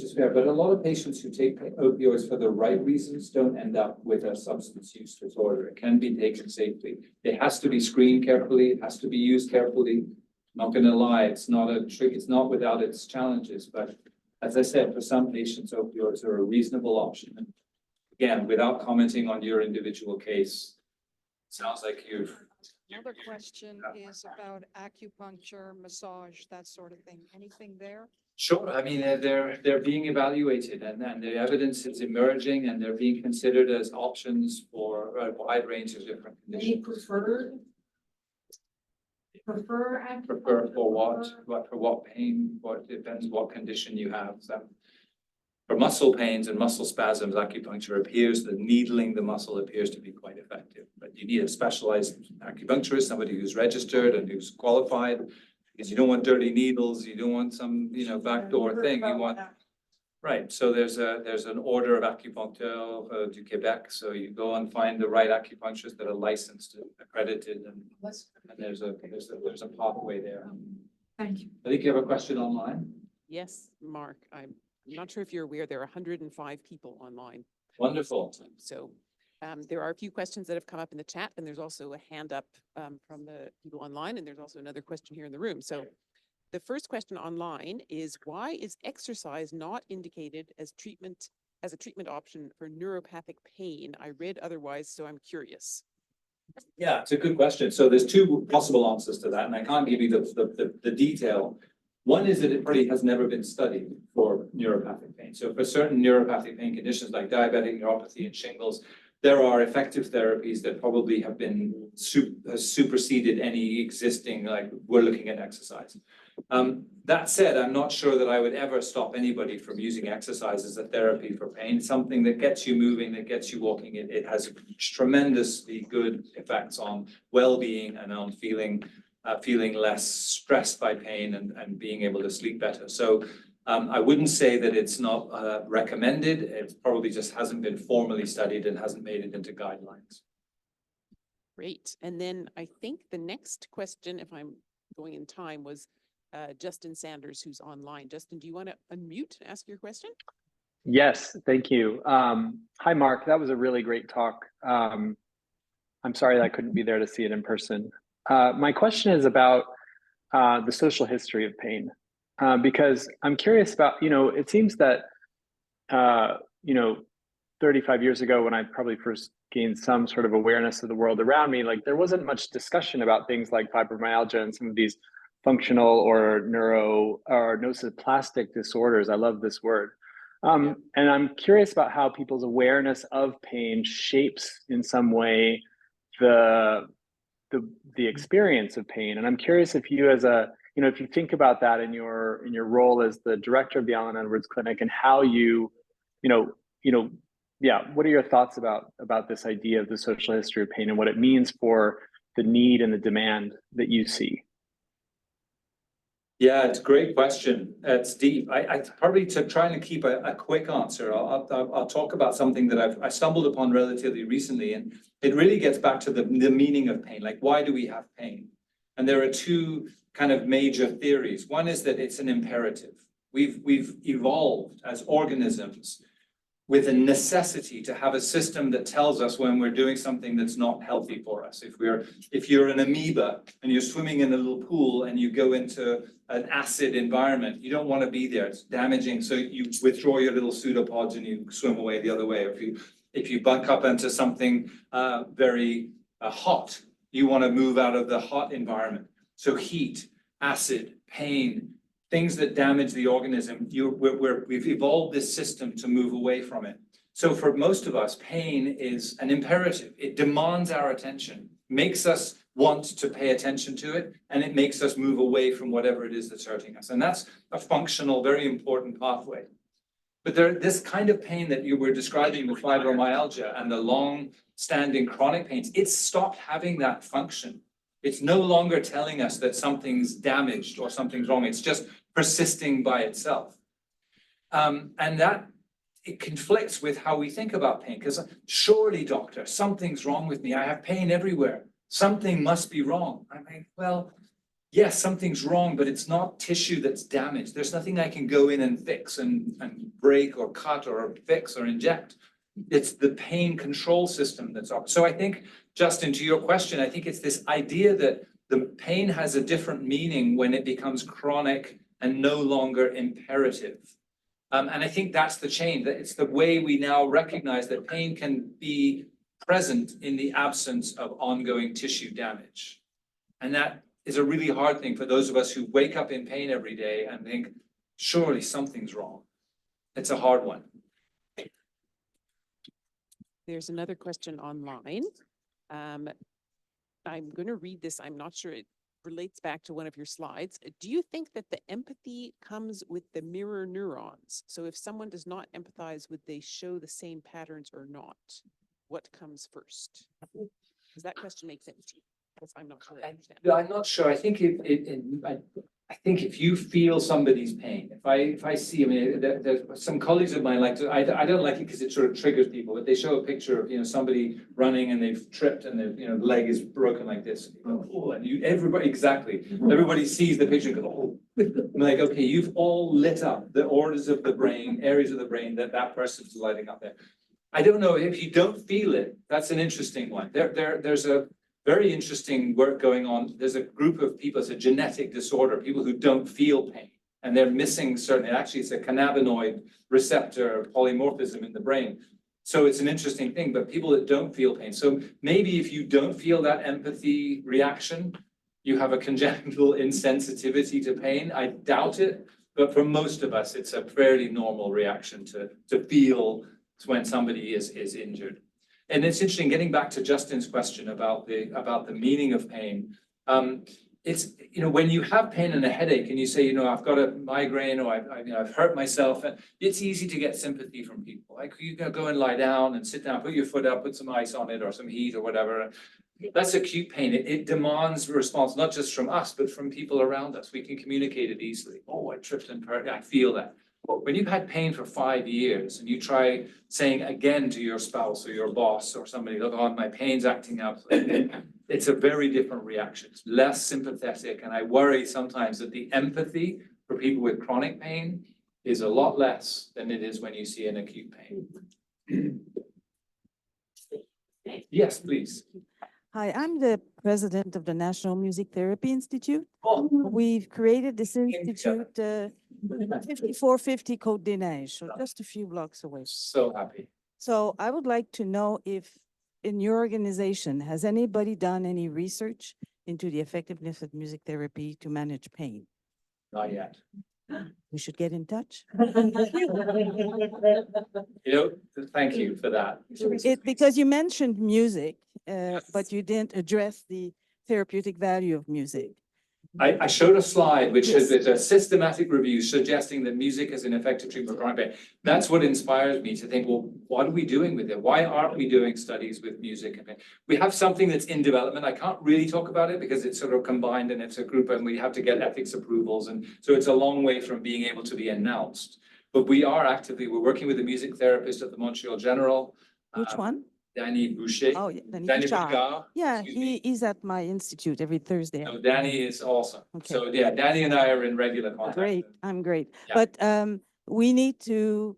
is fair, but a lot of patients who take opioids for the right reasons don't end up with a substance use disorder. It can be taken safely. It has to be screened carefully, it has to be used carefully. Not gonna lie, it's not a trick, it's not without its challenges, but as I said, for some patients, opioids are a reasonable option. And again, without commenting on your individual case, sounds like you've. Another question is about acupuncture, massage, that sort of thing. Anything there? Sure, I mean, they're being evaluated and the evidence is emerging and they're being considered as options for a wide range of different Any conditions. prefer Prefer for what, for what pain, what depends what condition you have. So for muscle pains and muscle spasms, acupuncture appears, the needling the muscle appears to be quite effective. But you need a specialized acupuncturist, somebody who's registered and who's qualified, because you don't want dirty needles, you don't want some, you know, backdoor thing, you want. Right, so there's an order of acupuncture du Quebec, so you go and find the right acupuncturists that are licensed and accredited, and there's a pathway there. Thank you. I think you have a question online. Yes, Mark, I'm not sure if you're aware, there are 105 people online. Wonderful. So there are a few questions that have come up in the chat, and there's also a hand up from the people online, and there's also another question here in the room. So the first question online is, why is exercise not indicated as a treatment option for neuropathic pain? I read otherwise, so I'm curious. Yeah, it's a good question. So there's two possible answers to that, and I can't give you the detail. One is that it probably has never been studied for neuropathic pain. So for certain neuropathic pain conditions like diabetic neuropathy and shingles, there are effective therapies that probably have been superseded any existing, like we're looking at exercise. That said, I'm not sure that I would ever stop anybody from using exercise as a therapy for pain. Something that gets you moving, that gets you walking. It has tremendously good effects on well-being and on feeling less stressed by pain and being able to sleep better. So I wouldn't say that it's not recommended. It probably just hasn't been formally studied and hasn't made it into guidelines. Great. And then I think the next question, if I'm going in time, was Justin Sanders, who's online. Justin, do you want to unmute and ask your question? Yes, thank you. Hi, Marc. That was a really great talk. I'm sorry that I couldn't be there to see it in person. My question is about the social history of pain, because I'm curious about, it seems that, 35 years ago when I probably first gained some sort of awareness of the world around me, like there wasn't much discussion about things like fibromyalgia and some of these functional or nociplastic disorders. I love this word. And I'm curious about how people's awareness of pain shapes in some way the experience of pain. And I'm curious if you if you think about that in your role as the director of the Allen Edwards Clinic and how what are your thoughts about this idea of the social history of pain and what it means for the need and the demand that you see? Yeah, it's a great question. It's deep. I probably to try and keep a quick answer. I'll talk about something that I stumbled upon relatively recently, and it really gets back to the meaning of pain. Like, why do we have pain? And there are two kind of major theories. One is that it's an imperative. We've evolved as organisms with a necessity to have a system that tells us when we're doing something that's not healthy for us. If you're an amoeba and you're swimming in a little pool and you go into an acid environment, you don't want to be there. It's damaging. So you withdraw your little pseudopods and you swim away the other way. If you bump up into something very hot, you want to move out of the hot environment. So heat, acid, pain, things that damage the organism, we've evolved this system to move away from it. So for most of us, pain is an imperative. It demands our attention, makes us want to pay attention to it, and it makes us move away from whatever it is that's hurting us. And that's a functional, very important pathway. But this kind of pain that you were describing with fibromyalgia and the long-standing chronic pains, it's stopped having that function. It's no longer telling us that something's damaged or something's wrong. It's just persisting by itself. And that it conflicts with how we think about pain, because surely, doctor, something's wrong with me. I have pain everywhere. Something must be wrong. I'm like, well, yes, something's wrong, but it's not tissue that's damaged. There's nothing I can go in and fix and break or cut or fix or inject. It's the pain control system that's up. So I think, Justin, to your question, I think it's this idea that the pain has a different meaning when it becomes chronic and no longer imperative. And I think that's the change, that it's the way we now recognize that pain can be present in the absence of ongoing tissue damage. And that is a really hard thing for those of us who wake up in pain every day and think, surely something's wrong. It's a hard one. There's another question online. I'm going to read this. I'm not sure it relates back to one of your slides. Do you think that the empathy comes with the mirror neurons? So if someone does not empathize, would they show the same patterns or not? What comes first? Does that question make sense to you? Because I'm not sure I understand. I'm not sure. I think I think if you feel somebody's pain, if I see, I mean, there's some colleagues of mine like to, I don't like it because it sort of triggers people, but they show a picture of, somebody running and they've tripped and their, leg is broken like this. Oh, and everybody sees the picture and goes, oh. I'm like, okay, you've all lit up the areas of the brain that person's lighting up there. I don't know if you don't feel it. That's an interesting one. There's a very interesting work going on. There's a group of people, it's a genetic disorder, people who don't feel pain, and they're missing certain, actually it's a cannabinoid receptor polymorphism in the brain. So it's an interesting thing, but people that don't feel pain. So maybe if you don't feel that empathy reaction, you have a congenital insensitivity to pain. I doubt it, but for most of us, it's a fairly normal reaction to feel when somebody is injured. And it's interesting, getting back to Justin's question about the meaning of pain. it's, when you have pain and a headache and you say, I've got a migraine or I've hurt myself, it's easy to get sympathy from people. Like you can go and lie down and sit down, put your foot up, put some ice on it or some heat or whatever. That's acute pain. It demands a response, not just from us, but from people around us. We can communicate it easily. Oh, I tripped and hurt. I feel that. When you've had pain for 5 years and you try saying again to your spouse or your boss or somebody, look, oh, my pain's acting up. It's a very different reaction. It's less sympathetic. And I worry sometimes that the empathy for people with chronic pain is a lot less than it is when you see an acute pain. Yes, please. Hi, I'm the president of the National Music Therapy Institute. Oh, We've created this together. institute, 5450 Côte des Neiges, so just a few blocks away. So happy. So I would like to know if in your organization, has anybody done any research into the effectiveness of music therapy to manage pain? Not yet. We should get in touch. Thank you for that. Because you mentioned music, but you didn't address the therapeutic value of music. I showed a slide which Yes. has a systematic review suggesting that music is an effective treatment for chronic pain. That's what inspires me to think, well, what are we doing with it? Why aren't we doing studies with music and pain? We have something that's in development. I can't really talk about it because it's sort of combined and it's a group and we have to get ethics approvals. And so it's a long way from being able to be announced. But we're working with a music therapist at the Montreal General. Which one? Danny Boucher. Oh, yeah, Danny Danny Bouchard. Bouchard. Yeah, excuse me. he's at my institute every Thursday. No, Danny is awesome. Okay. So yeah, Danny and I are in regular contact. Great, I'm great. Yeah. But we need to,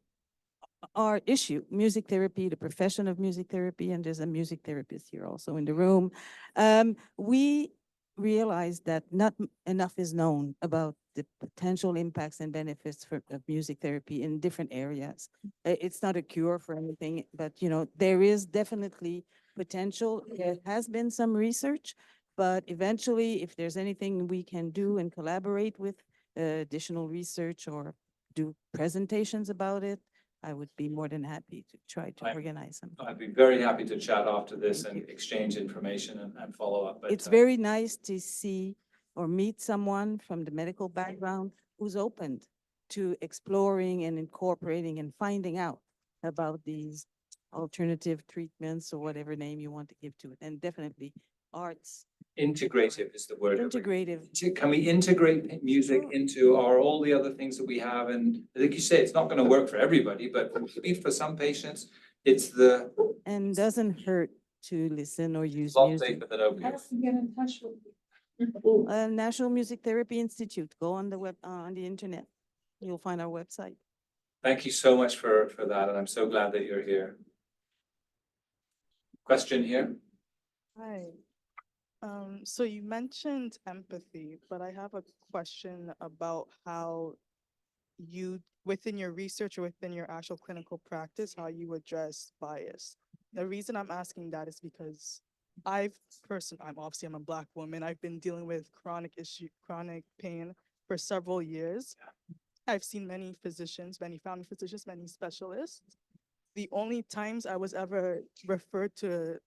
our issue, music therapy, the profession of music therapy, and there's a music therapist here also in the room. We realize that not enough is known about the potential impacts and benefits of music therapy in different areas. It's not a cure for anything, but there is definitely potential. There has been some research, but eventually, if there's anything we can do and collaborate with additional research or do presentations about it, I would be more than happy to try to organize them. I'd be very happy to chat after this and exchange information and follow up. But It's very nice to see or meet someone from the medical background who's open to exploring and incorporating and finding out about these alternative treatments or whatever name you want to give to it. And definitely arts. integrative is the word. Integrative. Can we integrate music into all the other things that we have? And like you say, it's not going to work for everybody, but maybe for some patients, it's the And doesn't hurt to listen or use lot music. safer than opiates. How can we get in touch with you? National Music Therapy Institute, go on the web, on the internet. You'll find our website. Thank you so much for that, and I'm so glad that you're here. Question here? Hi. So you mentioned empathy, but I have a question about how you, within your research or within your actual clinical practice, how you address bias. The reason I'm asking that is because I'm a Black woman. I've been dealing with chronic pain for several years. I've seen many physicians, many family physicians, many specialists. The only times I was ever referred to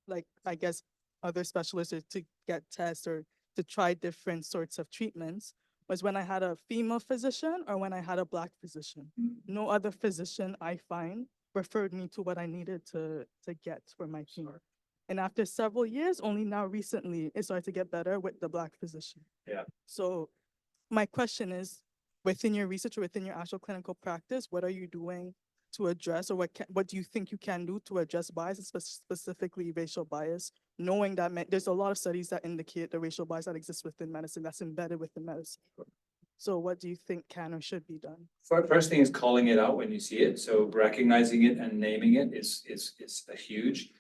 like, I guess, other specialists or to get tests or to try different sorts of treatments was when I had a female physician or when I had a Black physician. No other physician I find referred me to what I needed to get for my pain. And after several years, only now recently, it started to get better with the Black physician. Yeah. So my question is, within your research or within your actual clinical practice, what are you doing to address, or what do you think you can do to address bias, specifically racial bias, knowing that there's a lot of studies that indicate the racial bias that exists within medicine, that's embedded within medicine. So what do you think can or should be done? First thing is calling it out when you see it. So recognizing it and naming it is a huge.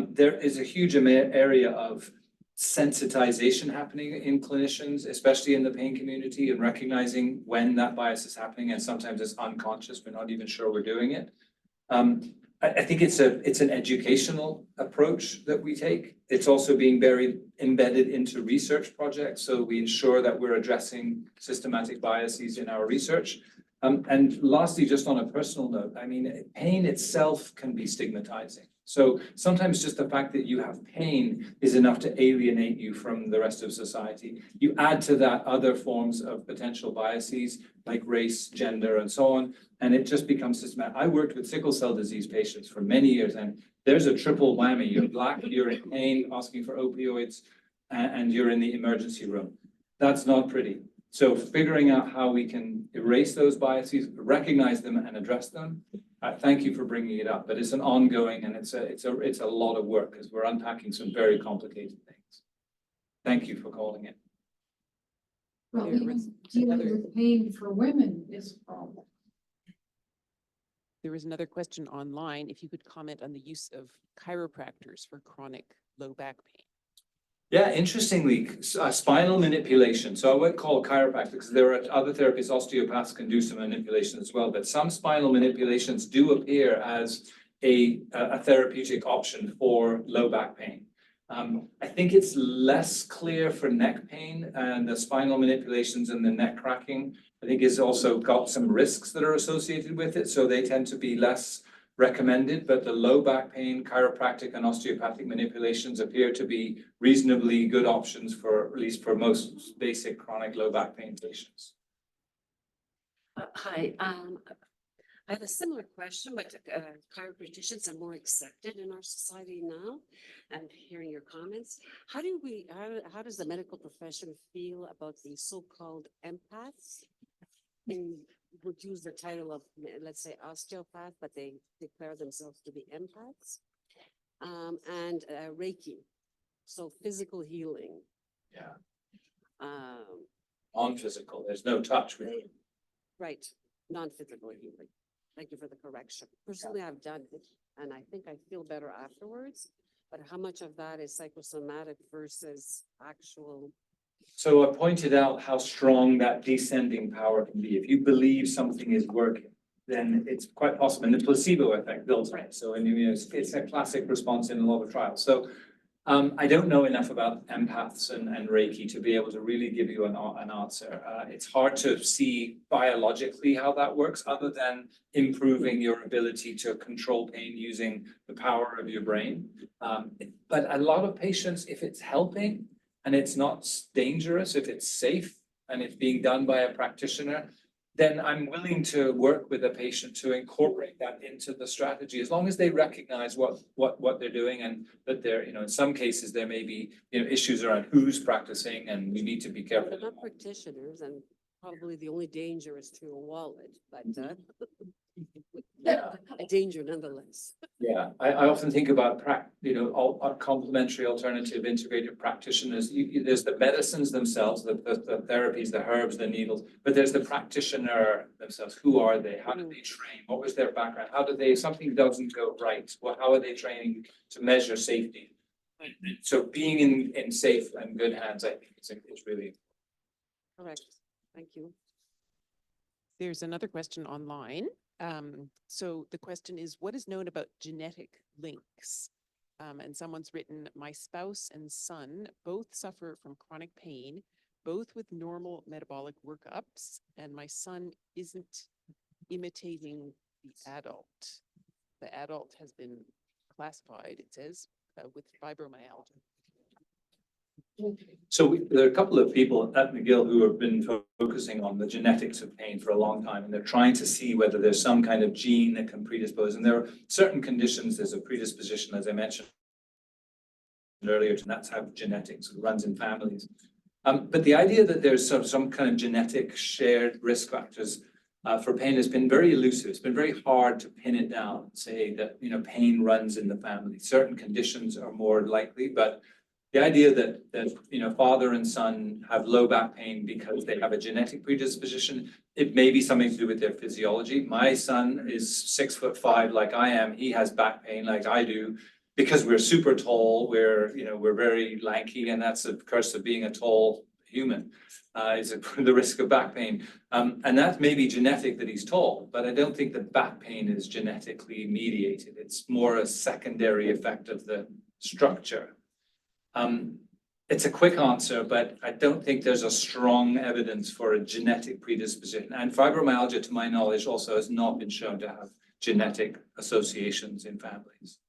There is a huge area of sensitization happening in clinicians, especially in the pain community, and recognizing when that bias is happening. And sometimes it's unconscious. We're not even sure we're doing it. I think it's an educational approach that we take. It's also being very embedded into research projects. So we ensure that we're addressing systematic biases in our research. And lastly, just on a personal note, I mean, pain itself can be stigmatizing. So sometimes just the fact that you have pain is enough to alienate you from the rest of society. You add to that other forms of potential biases like race, gender, and so on, and it just becomes systematic. I worked with sickle cell disease patients for many years, and there's a triple whammy. You're Black, you're in pain, asking for opioids, and you're in the emergency room. That's not pretty. So figuring out how we can erase those biases, recognize them, and address them. Thank you for bringing it up, but it's an ongoing and it's a lot of work because we're unpacking some very complicated things. Thank you for calling it. Well, There even was dealing another- with pain for women is a problem. There was another question online, if you could comment on the use of chiropractors for chronic low back pain. Yeah, interestingly, spinal manipulation. So I won't call chiropractic because there are other therapies, osteopaths can do some manipulation as well, but some spinal manipulations do appear as a therapeutic option for low back pain. I think it's less clear for neck pain, and the spinal manipulations and the neck cracking, I think is also got some risks that are associated with it. So they tend to be less recommended, but the low back pain, chiropractic and osteopathic manipulations appear to be reasonably good options for, at least for most basic chronic low back pain patients. Hi, I have a similar question, but chiropracticians are more accepted in our society now. And hearing your comments, how does the medical profession feel about the so-called empaths? And would use the title of, let's say, osteopath, but they declare themselves to be empaths. And Reiki, so physical healing. Yeah. Um, Non-physical, there's no touch with it. Right, non-physical healing. Thank you for the correction. Personally, I've done it and I think I feel better afterwards, but how much of that is psychosomatic versus actual? So I pointed out how strong that descending power can be. If you believe something is working, then it's quite possible. And the placebo effect builds on it. So it's a classic response in a lot of trials. So I don't know enough about empaths and Reiki to be able to really give you an answer. It's hard to see biologically how that works other than improving your ability to control pain using the power of your brain. But a lot of patients, if it's helping and it's not dangerous, if it's safe and it's being done by a practitioner, then I'm willing to work with a patient to incorporate that into the strategy, as long as they recognize what they're doing, and that they're, in some cases there may be, issues around who's practicing, and we need to be careful. They're not practitioners, and probably the only danger is to a wallet, but a danger nonetheless. Yeah, I often think about complementary, alternative, integrative practitioners. There's the medicines themselves, the therapies, the herbs, the needles, but there's the practitioner themselves. Who are they? How did they train? What was their background? How did if something doesn't go right, how are they training to measure safety? So being in safe and good hands, I think it's really Correct. Thank you. There's another question online. So the question is, what is known about genetic links? And someone's written, my spouse and son both suffer from chronic pain, both with normal metabolic workups, and my son isn't imitating the adult. The adult has been classified, it says, with fibromyalgia. So there are a couple of people at McGill who have been focusing on the genetics of pain for a long time, and they're trying to see whether there's some kind of gene that can predispose. And there are certain conditions, there's a predisposition, as I mentioned earlier, and that's how genetics runs in families. But the idea that there's some kind of genetic shared risk factors for pain has been very elusive. It's been very hard to pin it down, say that pain runs in the family. Certain conditions are more likely, but the idea that father and son have low back pain because they have a genetic predisposition, it may be something to do with their physiology. My son is 6'5" like I am. He has back pain like I do because we're super tall. We're very lanky, and that's a curse of being a tall human. Is the risk of back pain, and that may be genetic that he's tall, but I don't think that back pain is genetically mediated. It's more a secondary effect of the structure. It's a quick answer, but I don't think there's a strong evidence for a genetic predisposition. And fibromyalgia, to my knowledge, also has not been shown to have genetic associations in families.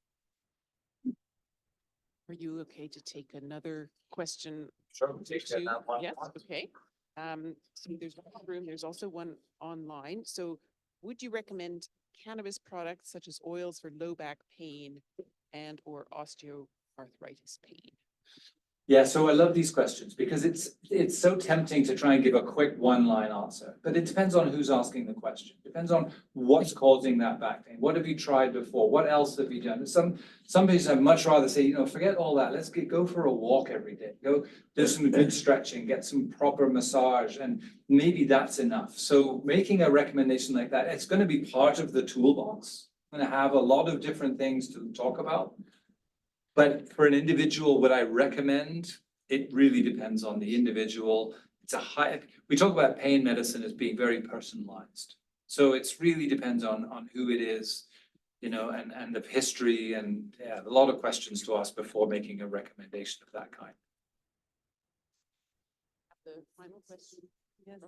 Are you okay to take another question? Sure, we'll take Two? that one. Yes, okay. So there's one in the room, there's also one online. So would you recommend cannabis products such as oils for low back pain and or osteoarthritis pain? Yeah, so I love these questions because it's so tempting to try and give a quick one-line answer, but it depends on who's asking the question. Depends on what's causing that back pain. What have you tried before? What else have you done? Some patients I'd much rather say, forget all that. Let's go for a walk every day. Go do some good stretching, get some proper massage, and maybe that's enough. So making a recommendation like that, it's going to be part of the toolbox. I'm going to have a lot of different things to talk about. But for an individual, would I recommend? It really depends on the individual. We talk about pain medicine as being very personalized. So it's really depends on who it is, and the history and a lot of questions to ask before making a recommendation of that kind. The final question. Yes.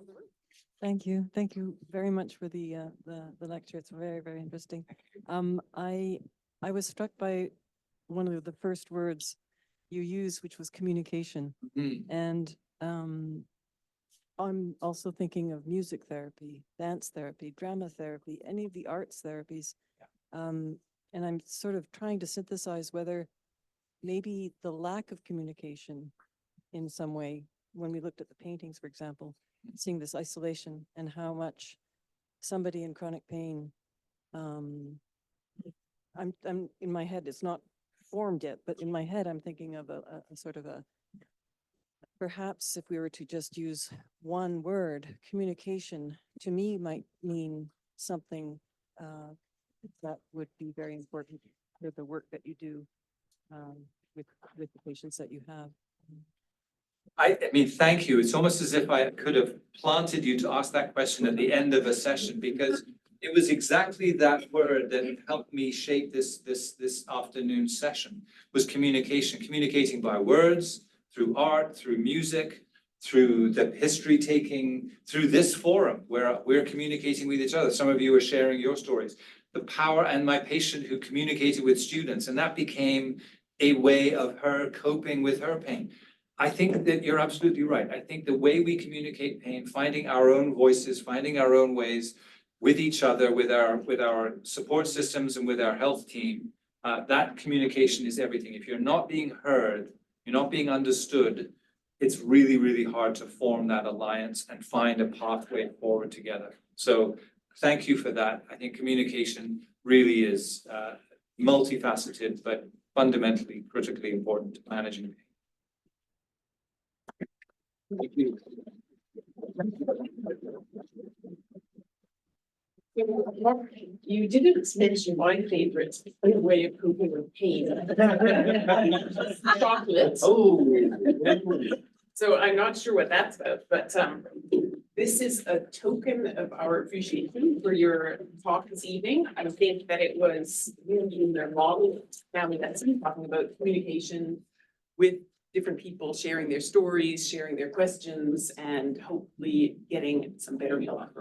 Thank you. Thank you very much for the lecture. It's very, very interesting. I was struck by one of the first words you used, which was communication. Mm-hmm. And I'm also thinking of music therapy, dance therapy, drama therapy, any of the arts therapies. And I'm sort of trying to synthesize whether maybe the lack of communication in some way, when we looked at the paintings, for example, seeing this isolation and how much somebody in chronic pain, I'm in my head, it's not formed yet, but in my head, I'm thinking of a sort of perhaps if we were to just use one word, communication, to me might mean something that would be very important for the work that you do with the patients that you have. I mean, thank you. It's almost as if I could have planted you to ask that question at the end of a session, because it was exactly that word that helped me shape this afternoon session, was communication. Communicating by words, through art, through music, through the history taking, through this forum where we're communicating with each other. Some of you are sharing your stories. The power, and my patient who communicated with students, and that became a way of her coping with her pain. I think that you're absolutely right. I think the way we communicate pain, finding our own voices, finding our own ways with each other, with our support systems and with our health team, that communication is everything. If you're not being heard, you're not being understood, it's really, really hard to form that alliance and find a pathway forward together. So thank you for that. I think communication really is multifaceted, but fundamentally critically important to managing pain. Thank you. You didn't mention my favorite way of coping with pain. Chocolate. Oh. So I'm not sure what that's about, but this is a token of our appreciation for your talk this evening. I think that it was really in their model family medicine, talking about communication with different people, sharing their stories, sharing their questions, and hopefully getting some better healing for us.